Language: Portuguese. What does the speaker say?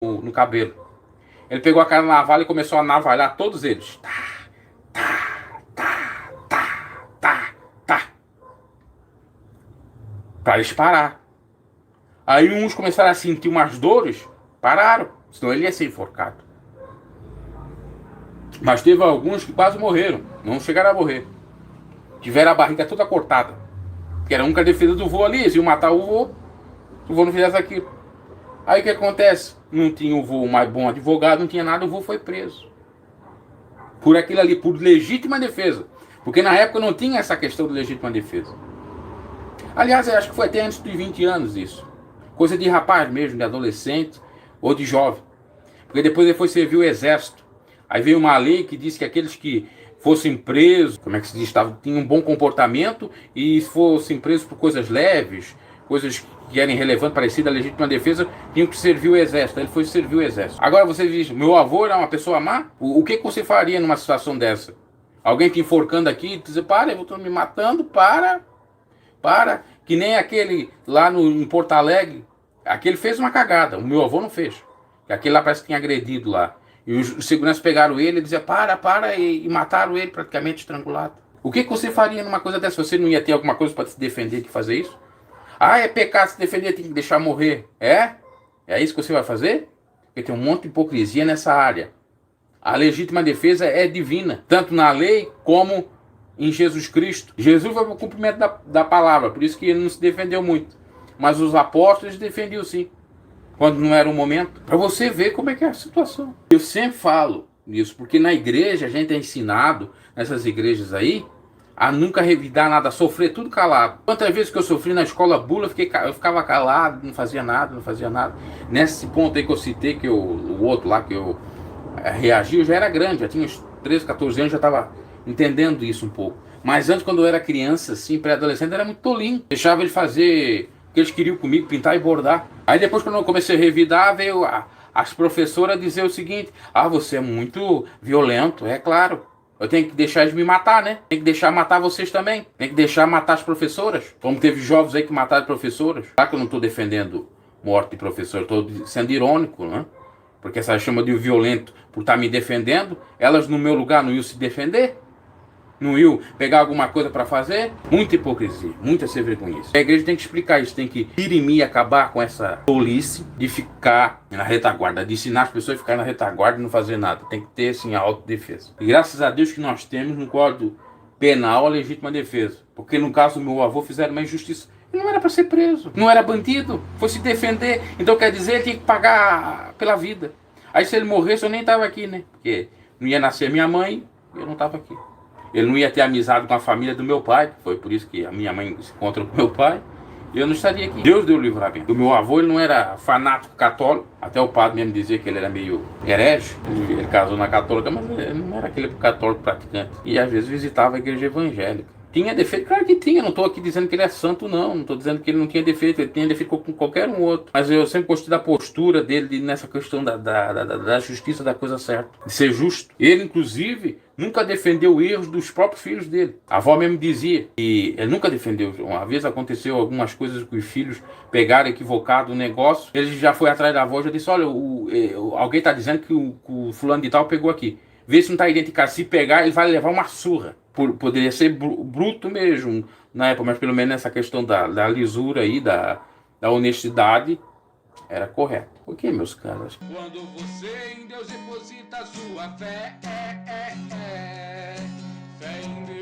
no cabelo. Ele pegou aquela navalha e começou a navalhar todos eles. Tá. Pra eles parar. Aí uns começaram a sentir umas dores, pararam. Senão ele ia ser enforcado. Mas teve alguns que quase morreram. Não chegaram a morrer. Tiveram a barriga toda cortada. Que era a única defesa do vô ali. Eles iam matar o vô. Se o vô não fizesse aquilo. Aí o que acontece? Não tinha o vô mais bom advogado, não tinha nada, o vô foi preso. Por aquilo ali, por legítima defesa. Porque na época não tinha essa questão de legítima defesa. Aliás, eu acho que foi até antes dos 20 anos isso. Coisa de rapaz mesmo, de adolescente ou de jovem. Porque depois ele foi servir o exército. Aí veio uma lei que disse que aqueles que fossem presos, como é que se diz, tinham um bom comportamento e fossem presos por coisas leves, coisas que eram irrelevantes, parecidas à legítima defesa, tinham que servir o exército. Ele foi servir o exército. Agora você diz, meu avô era uma pessoa má? O que você faria numa situação dessa? Alguém te enforcando aqui e dizer, para, eu estou me matando, para. Que nem aquele lá em Porto Alegre, aquele fez uma cagada, o meu avô não fez. Aquele lá parece que tinha agredido lá. E os seguranças pegaram ele e diziam, para, e mataram ele praticamente estrangulado. O que você faria numa coisa dessa? Você não ia ter alguma coisa para se defender de fazer isso? Ah, é pecado se defender, tem que deixar morrer. É? É isso que você vai fazer? Porque tem um monte de hipocrisia nessa área. A legítima defesa é divina, tanto na lei como em Jesus Cristo. Jesus foi para o cumprimento da palavra, por isso que ele não se defendeu muito. Mas os apóstolos defendiam sim, quando não era o momento. Para você ver como é que é a situação. Eu sempre falo isso, porque na igreja a gente é ensinado, nessas igrejas aí, a nunca revidar nada, a sofrer tudo calado. Quantas vezes que eu sofri na escola bula, eu ficava calado, não fazia nada. Nesse ponto aí que eu citei, que o outro lá que eu reagi, eu já era grande, já tinha uns 13, 14 anos, já estava entendendo isso um pouco. Mas antes, quando eu era criança, assim, pré-adolescente, era muito tolinho. Deixava eles fazer o que eles queriam comigo, pintar e bordar. Aí depois, quando eu comecei a revidar, veio as professoras dizer o seguinte, você é muito violento, é claro. Eu tenho que deixar eles me matar, né? Tem que deixar matar vocês também. Tem que deixar matar as professoras. Como teve jovens aí que mataram professoras. Claro que eu não estou defendendo morte de professor, estou sendo irônico, né? Porque essa chama de violento por estar me defendendo, elas no meu lugar não iam se defender? Não iam pegar alguma coisa para fazer? Muita hipocrisia, muita sem vergonha. A igreja tem que explicar isso, tem que dirimir, acabar com essa tolice de ficar na retaguarda, de ensinar as pessoas a ficar na retaguarda e não fazer nada. Tem que ter, assim, a autodefesa. E graças a Deus que nós temos no Código Penal a legítima defesa. Porque no caso do meu avô fizeram uma injustiça. Ele não era para ser preso, não era bandido, foi se defender. Então quer dizer, ele tinha que pagar pela vida. Aí se ele morresse, eu nem estava aqui, né? Porque não ia nascer minha mãe e eu não estava aqui. Ele não ia ter amizade com a família do meu pai, foi por isso que a minha mãe se encontrou com meu pai, e eu não estaria aqui. Deus deu o livramento. O meu avô, ele não era fanático católico, até o padre mesmo dizia que ele era meio herege, ele casou na católica, mas ele não era aquele católico praticante. E às vezes visitava a igreja evangélica. Tinha defeito? Claro que tinha, não estou aqui dizendo que ele é santo, não estou dizendo que ele não tinha defeito, ele tinha defeito com qualquer um outro. Mas eu sempre gostei da postura dele nessa questão da justiça, da coisa certa, de ser justo. Ele, inclusive, nunca defendeu erros dos próprios filhos dele. A avó mesmo dizia que ele nunca defendeu. Uma vez aconteceu algumas coisas que os filhos pegaram equivocado o negócio, ele já foi atrás da avó e já disse, olha, alguém está dizendo que o fulano de tal pegou aqui. Vê se não está identificado. Se pegar, ele vai levar uma surra. Poderia ser bruto mesmo na época, mas pelo menos essa questão da lisura aí, da honestidade, era correto. Ok, meus caras? Quando você em Deus deposita sua fé, fé em Deus.